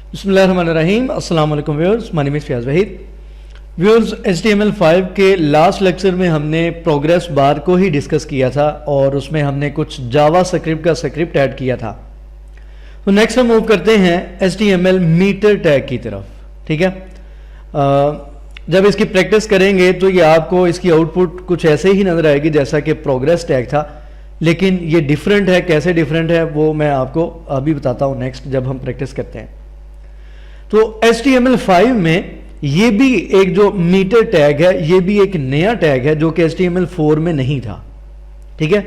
बिस्मिल्लाहिर्रहमानिर्रहीम। अस्सलाम वालेकुम viewers, my name is Fayaz Waheed. Viewers, HTML5 के लास्ट लेक्चर में हमने प्रोग्रेस बार को ही डिस्कस किया था और उसमें हमने कुछ जावा स्क्रिप्ट का स्क्रिप्ट ऐड किया था। तो नेक्स्ट हम मूव करते हैं HTML मीटर टैग की तरफ। ठीक है, जब इसकी प्रैक्टिस करेंगे तो ये आपको इसकी आउटपुट कुछ ऐसे ही नजर आएगी जैसा कि प्रोग्रेस टैग था, लेकिन ये डिफरेंट है। कैसे डिफरेंट है वो मैं आपको अभी बताता हूँ नेक्स्ट जब हम प्रैक्टिस करते हैं। तो HTML5 में ये भी एक जो मीटर टैग है, ये भी एक नया टैग है जो कि HTML4 में नहीं था। ठीक है,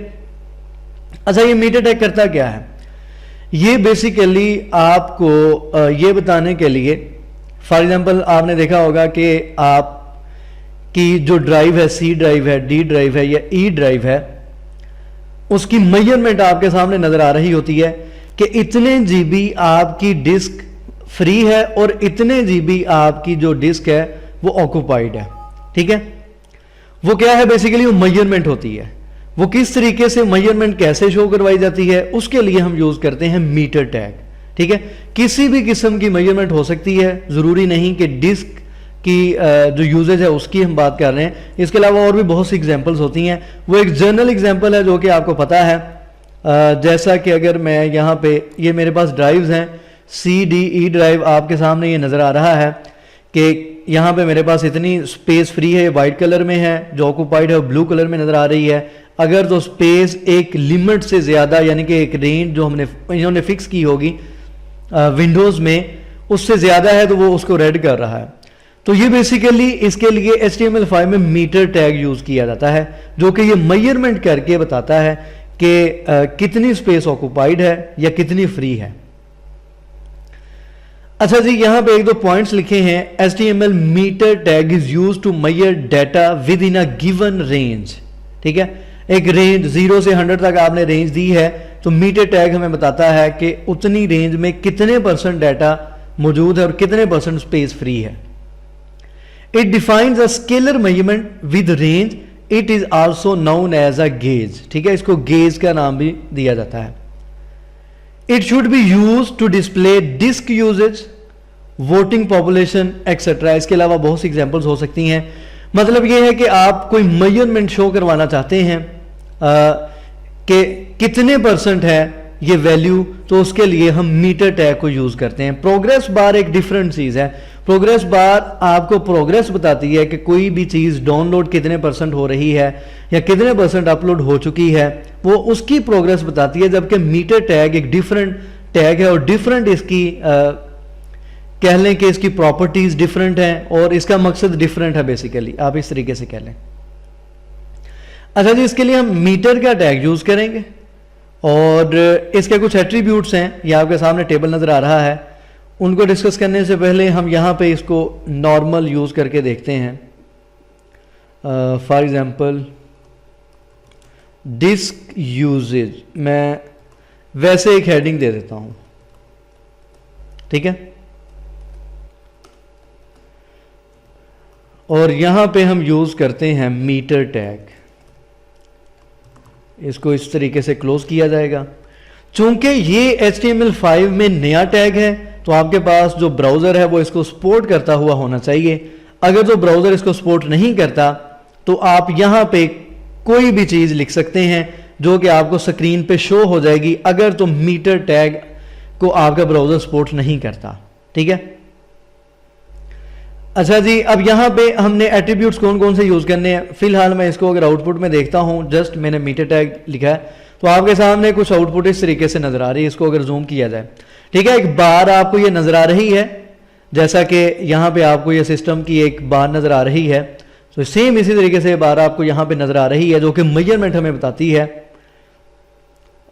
अच्छा ये मीटर टैग करता क्या है? ये बेसिकली आपको ये बताने के लिए, फॉर एग्जांपल आपने देखा होगा कि आप की जो ड्राइव है, C ड्राइव है, D ड्राइव है या E ड्राइव है, उसकी मेजरमेंट आपके सामने नजर आ रही होती है कि इतने जीबी आपकी डिस्क फ्री है और इतने जीबी आपकी जो डिस्क है वो ऑक्युपाइड है। ठीक है, वो क्या है? बेसिकली वो मेजरमेंट होती है। वो किस तरीके से मेजरमेंट कैसे शो करवाई जाती है उसके लिए हम यूज करते हैं मीटर टैग। ठीक है, किसी भी किस्म की मेजरमेंट हो सकती है, जरूरी नहीं कि डिस्क की जो यूजेज है उसकी हम बात कर रहे हैं। इसके अलावा और भी बहुत सी एग्जांपल्स होती हैं। वो एक जनरल एग्जांपल है जो कि आपको पता है, जैसा कि अगर मैं यहाँ पे, ये मेरे पास ड्राइव्स हैं, CDE ड्राइव आपके सामने ये नजर आ रहा है कि यहाँ पे मेरे पास इतनी स्पेस फ्री है, वाइट कलर में है, जो ऑक्युपाइड है ब्लू कलर में नजर आ रही है। अगर तो स्पेस एक लिमिट से ज्यादा, यानी कि एक रेंज जो इन्होंने फिक्स की होगी विंडोज में, उससे ज्यादा है तो वो उसको रेड कर रहा है। तो ये बेसिकली इसके लिए HTML5 में मीटर टैग यूज किया जाता है जो कि ये मेजरमेंट करके बताता है कि कितनी स्पेस ऑक्युपाइड है या कितनी फ्री है। अच्छा जी, यहां पे एक दो पॉइंट्स लिखे हैं। HTML meter tag is used to measure data with in a given range. ठीक है, एक रेंज 0 से 100 तक आपने रेंज दी है, तो मीटर टैग हमें बताता है कि उतनी रेंज में कितने % डाटा मौजूद है और कितने % स्पेस फ्री है। It defines a scalar measurement with range. It is also known as a gauge. ठीक है, इसको गेज का नाम भी दिया जाता है। It should be used to display disk usage, voting population, etc. इसके अलावा बहुत सी एग्जांपल्स हो सकती हैं। मतलब ये है कि आप कोई मेजरमेंट शो करवाना चाहते हैं कि कितने % है ये वैल्यू, तो उसके लिए हम मीटर टैग को यूज करते हैं। प्रोग्रेस बार एक डिफरेंट चीज है। प्रोग्रेस बार आपको प्रोग्रेस बताती है कि कोई भी चीज डाउनलोड कितने % हो रही है या कितने % अपलोड हो चुकी है, वो उसकी प्रोग्रेस बताती है। जबकि मीटर टैग एक डिफरेंट टैग है और डिफरेंट इसकी कह लें कि इसकी प्रॉपर्टीज डिफरेंट हैं और इसका मकसद डिफरेंट है। बेसिकली आप इस तरीके से कह लें। अच्छा जी, इसके लिए हम मीटर का टैग यूज करेंगे और इसके कुछ एट्रीब्यूट्स हैं, ये आपके सामने टेबल नजर आ रहा है। उनको डिस्कस करने से पहले हम यहाँ पे इसको नॉर्मल यूज करके देखते हैं। फॉर एग्जांपल डिस्क यूजेज, मैं वैसे एक हेडिंग दे देता हूं। ठीक है, और यहां पे हम यूज करते हैं मीटर टैग। इसको इस तरीके से क्लोज किया जाएगा। चूंकि ये HTML5 में नया टैग है तो आपके पास जो ब्राउजर है वो इसको सपोर्ट करता हुआ होना चाहिए। अगर जो ब्राउजर इसको सपोर्ट नहीं करता तो आप यहां पे कोई भी चीज लिख सकते हैं जो कि आपको स्क्रीन पे शो हो जाएगी, अगर तो मीटर टैग को आपका ब्राउजर सपोर्ट नहीं करता। ठीक है, अच्छा जी, अब यहां पे हमने एट्रीब्यूट्स कौन कौन से यूज करने हैं। फिलहाल मैं इसको अगर आउटपुट में देखता हूं, जस्ट मैंने मीटर टैग लिखा है तो आपके सामने कुछ आउटपुट इस तरीके से नजर आ रही है। इसको अगर जूम किया जाए, ठीक है, एक बार आपको ये नजर आ रही है, जैसा कि यहां पे आपको ये सिस्टम की एक बार नजर आ रही है। तो सेम इसी तरीके से बार आपको यहां पे नजर आ रही है जो कि मेजरमेंट हमें बताती है।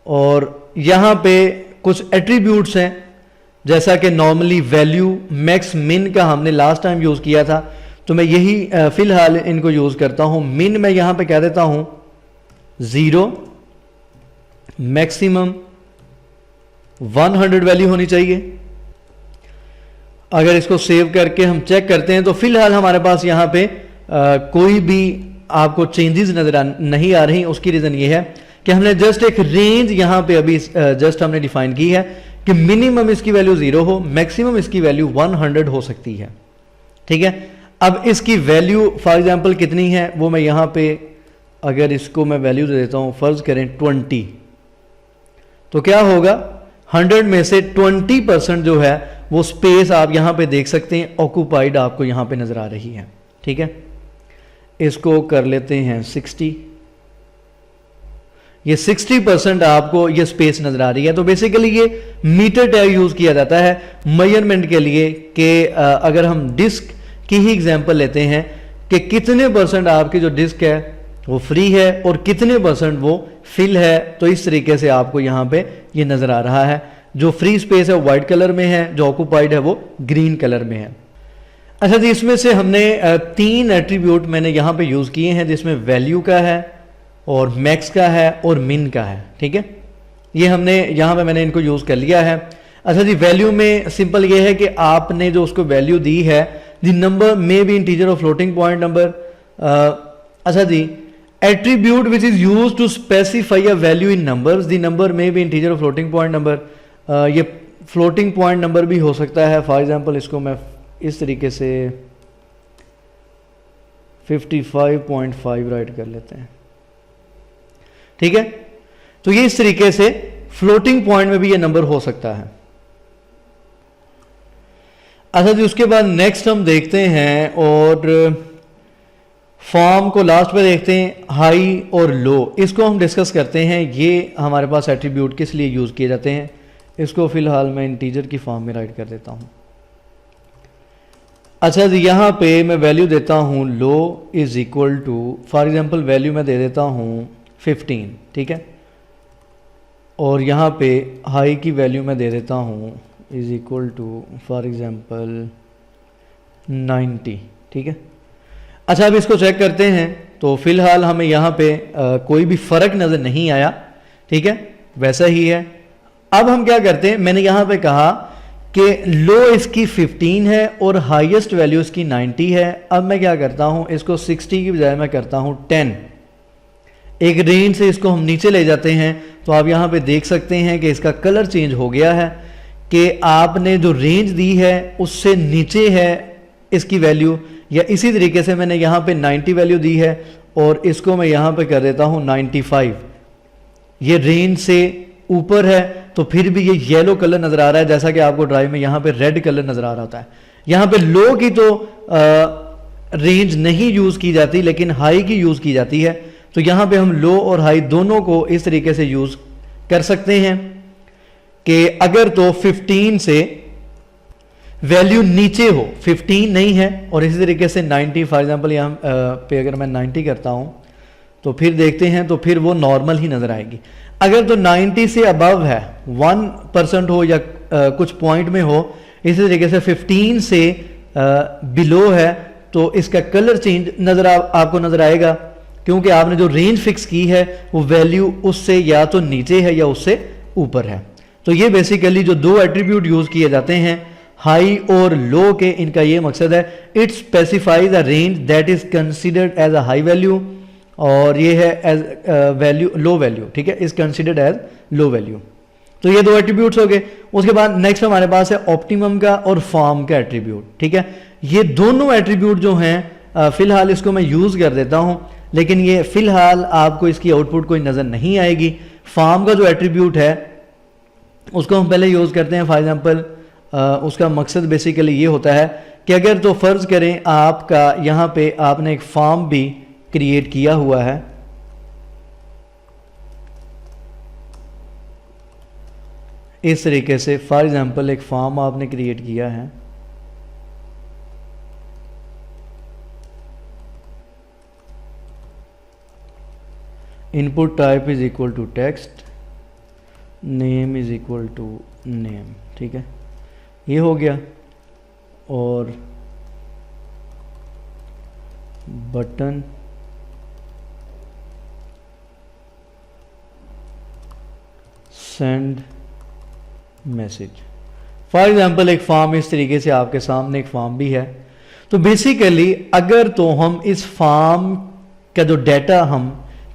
और यहां पे कुछ एट्रीब्यूट्स हैं, जैसा कि नॉर्मली वैल्यू, मैक्स, मिन का हमने लास्ट टाइम यूज किया था, तो मैं यही फिलहाल इनको यूज करता हूं। मिन मैं यहां पे कह देता हूं 0, मैक्सिमम 100 वैल्यू होनी चाहिए। अगर इसको सेव करके हम चेक करते हैं तो फिलहाल हमारे पास यहां पे कोई भी आपको चेंजेस नजर नहीं आ रही। उसकी रीजन ये है कि हमने जस्ट एक रेंज यहां पे अभी जस्ट हमने डिफाइन की है कि मिनिमम इसकी वैल्यू 0 हो, मैक्सिमम इसकी वैल्यू 100 हो सकती है। ठीक है, अब इसकी वैल्यू फॉर एग्जांपल कितनी है वो मैं यहां पे अगर इसको मैं वैल्यू दे देता हूं, फर्ज करें 20, तो क्या होगा 100 में से 20% जो है वो स्पेस आप यहां पे देख सकते हैं ऑक्यूपाइड आपको यहां पे नजर आ रही है। ठीक है, इसको कर लेते हैं 60, ये 60% आपको ये स्पेस नजर आ रही है। तो बेसिकली ये मीटर टैग यूज किया जाता है मेजरमेंट के लिए कि अगर हम डिस्क की ही एग्जांपल लेते हैं कि कितने परसेंट आपकी जो डिस्क है वो फ्री है और कितने परसेंट वो फिल है, तो इस तरीके से आपको यहां पे ये नजर आ रहा है। जो फ्री स्पेस है वो व्हाइट कलर में है, जो ऑक्यूपाइड है वो ग्रीन कलर में है। अच्छा जी, इसमें से हमने 3 एट्रीब्यूट मैंने यहां पे यूज किए हैं, जिसमें वैल्यू का है और मैक्स का है और मिन का है। ठीक है, ये हमने यहां पे मैंने इनको यूज कर लिया है। अच्छा जी, वैल्यू में सिंपल ये है कि आपने जो उसको वैल्यू दी है, the number may be integer और फ्लोटिंग पॉइंट नंबर। अच्छा जी, attribute which is use to specify a value in numbers, the number may be integer और फ्लोटिंग पॉइंट नंबर। ये फ्लोटिंग पॉइंट नंबर भी हो सकता है। फॉर एग्जांपल इसको मैं इस तरीके से 55.5 राइट कर लेते हैं। ठीक है, तो ये इस तरीके से फ्लोटिंग पॉइंट में भी ये नंबर हो सकता है। अच्छा जी, उसके बाद नेक्स्ट हम देखते हैं और फॉर्म को लास्ट में देखते हैं, हाई और लो, इसको हम डिस्कस करते हैं। ये हमारे पास एट्रीब्यूट किस लिए यूज किए जाते हैं, इसको फिलहाल मैं इंटीजर की फॉर्म में राइट कर देता हूं। अच्छा जी, यहां पे मैं वैल्यू देता हूं low is equal to, for example value मैं दे देता हूं 15। ठीक है, और यहां पे हाई की वैल्यू मैं दे देता हूं is equal to for example 90। ठीक है, अच्छा अब इसको चेक करते हैं, तो फिलहाल हमें यहाँ पे कोई भी फर्क नजर नहीं आया। ठीक है, वैसा ही है। अब हम क्या करते हैं, मैंने यहाँ पे कहा कि लो इसकी 15 है और हाईएस्ट वैल्यू इसकी 90 है। अब मैं क्या करता हूँ, इसको 60 की बजाय मैं करता हूँ 10। एक रेंज से इसको हम नीचे ले जाते हैं, तो आप यहाँ पे देख सकते हैं कि इसका कलर चेंज हो गया है कि आपने जो रेंज दी है उससे नीचे है इसकी वैल्यू, या इसी तरीके से मैंने यहाँ पे 90 वैल्यू दी है और इसको मैं यहाँ पे कर देता हूँ 95। ये रेंज से ऊपर है तो फिर भी ये येलो कलर नजर आ रहा है, जैसा कि आपको ड्राइव में यहाँ पे रेड कलर नजर आ रहा होता है। यहाँ पे लो की तो रेंज नहीं यूज की जाती, लेकिन हाई की यूज की जाती है। तो यहाँ पे हम लो और हाई दोनों को इस तरीके से यूज कर सकते हैं कि अगर तो 15 से वैल्यू नीचे हो, 15 नहीं है, और इसी तरीके से 90 फॉर एग्जांपल यहाँ पे अगर मैं 90 करता हूं तो फिर देखते हैं, तो फिर वो नॉर्मल ही नजर आएगी। अगर तो 90 से अबव है, 1% हो या कुछ पॉइंट में हो, इसी तरीके से 15 से बिलो है, तो इसका कलर चेंज नजर आपको नजर आएगा, क्योंकि आपने जो रेंज फिक्स की है वो वैल्यू उससे या तो नीचे है या उससे ऊपर है। तो ये बेसिकली जो 2 एट्रीब्यूट यूज किए जाते हैं, हाई और लो के, इनका ये मकसद है, it specifies a range that is considered as a high value, और ये है एज वैल्यू लो वैल्यू। ठीक है, is considered as low value. तो ये 2 एट्रीब्यूट्स हो गए। उसके बाद नेक्स्ट हमारे पास है ऑप्टिमम का और फॉर्म का एट्रीब्यूट। ठीक है, ये दोनों एट्रीब्यूट जो हैं फिलहाल इसको मैं यूज कर देता हूं, लेकिन ये फिलहाल आपको इसकी आउटपुट कोई नजर नहीं आएगी। फॉर्म का जो एट्रीब्यूट है उसको हम पहले यूज करते हैं। फॉर एग्जांपल उसका मकसद बेसिकली ये होता है कि अगर तो फर्ज करें आपका यहाँ पे आपने एक फॉर्म भी क्रिएट किया हुआ है, इस तरीके से फॉर एग्जांपल एक फॉर्म आपने क्रिएट किया है, input type is equal to text, name is equal to name. ठीक है, ये हो गया, और button send message. For example एक फॉर्म इस तरीके से आपके सामने एक फॉर्म भी है। तो बेसिकली अगर तो हम इस फॉर्म का जो डाटा हम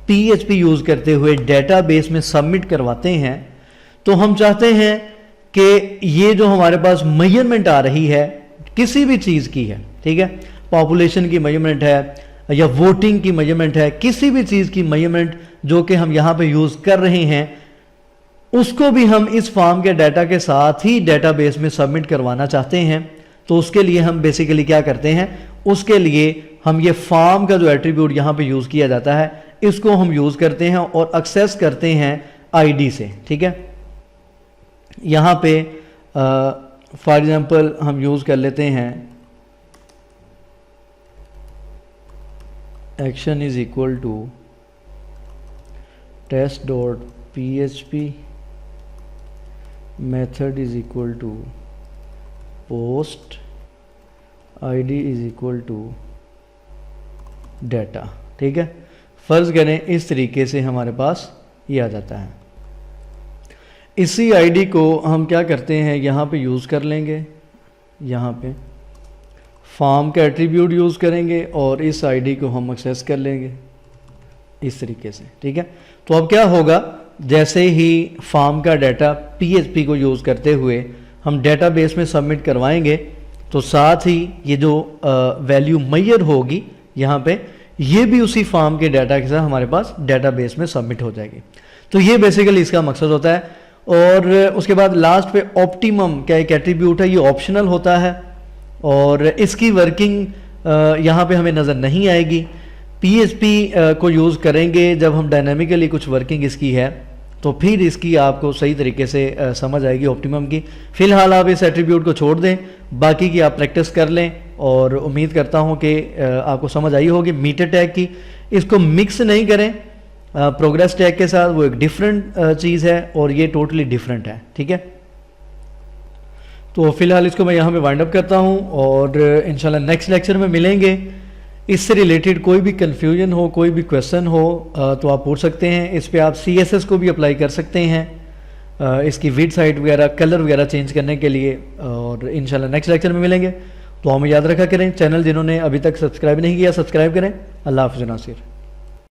PHP यूज करते हुए डेटाबेस में सबमिट करवाते हैं, तो हम चाहते हैं कि ये जो हमारे पास मेजरमेंट आ रही है किसी भी चीज़ की है, ठीक है, पॉपुलेशन की मेजरमेंट है या वोटिंग की मेजरमेंट है, किसी भी चीज़ की मेजरमेंट जो कि हम यहाँ पे यूज़ कर रहे हैं, उसको भी हम इस फॉर्म के डाटा के साथ ही डेटाबेस में सबमिट करवाना चाहते हैं। तो उसके लिए हम बेसिकली क्या करते हैं, उसके लिए हम ये फॉर्म का जो एट्रीब्यूट यहाँ पे यूज़ किया जाता है इसको हम यूज़ करते हैं और एक्सेस करते हैं आईडी से, ठीक है। यहाँ पे फॉर एग्जांपल हम यूज़ कर लेते हैं action is equal to test.php method is equal to post id is equal to data, ठीक है। फ़र्ज़ करें इस तरीके से हमारे पास ये आ जाता है। इसी आईडी को हम क्या करते हैं, यहाँ पे यूज़ कर लेंगे, यहाँ पे फॉर्म का एट्रीब्यूट यूज़ करेंगे और इस आईडी को हम एक्सेस कर लेंगे इस तरीके से, ठीक है। तो अब क्या होगा, जैसे ही फॉर्म का डाटा PHP को यूज़ करते हुए हम डेटाबेस में सबमिट करवाएंगे तो साथ ही ये जो वैल्यू मैयर होगी यहाँ पे, ये भी उसी फॉर्म के डाटा के साथ हमारे पास डेटाबेस में सबमिट हो जाएगी। तो ये बेसिकली इसका मकसद होता है। और उसके बाद लास्ट पे ऑप्टिमम क्या एक एट्रीब्यूट है, ये ऑप्शनल होता है और इसकी वर्किंग यहाँ पे हमें नज़र नहीं आएगी। PHP को यूज़ करेंगे जब हम डायनामिकली कुछ वर्किंग इसकी है तो फिर इसकी आपको सही तरीके से समझ आएगी ऑप्टिमम की। फ़िलहाल आप इस एट्रीब्यूट को छोड़ दें, बाकी की आप प्रैक्टिस कर लें और उम्मीद करता हूँ कि आपको समझ आई होगी। मीटर टैग की इसको मिक्स नहीं करें प्रोग्रेस टैग के साथ, वो एक डिफरेंट चीज़ है और ये टोटली डिफरेंट है, ठीक है। तो फिलहाल इसको मैं यहाँ पे वाइंड अप करता हूँ और इंशाल्लाह नेक्स्ट लेक्चर में मिलेंगे। इससे रिलेटेड कोई भी कन्फ्यूजन हो, कोई भी क्वेश्चन हो तो आप पूछ सकते हैं। इस पे आप CSS को भी अप्लाई कर सकते हैं इसकी विड्थ हाइट वगैरह, कलर वगैरह चेंज करने के लिए। और इंशाल्लाह नेक्स्ट लेक्चर में मिलेंगे। तो हमें याद रखा करें, चैनल जिन्होंने अभी तक सब्सक्राइब नहीं किया सब्सक्राइब करें। अल्लाह हाफ़िज़ नासिर।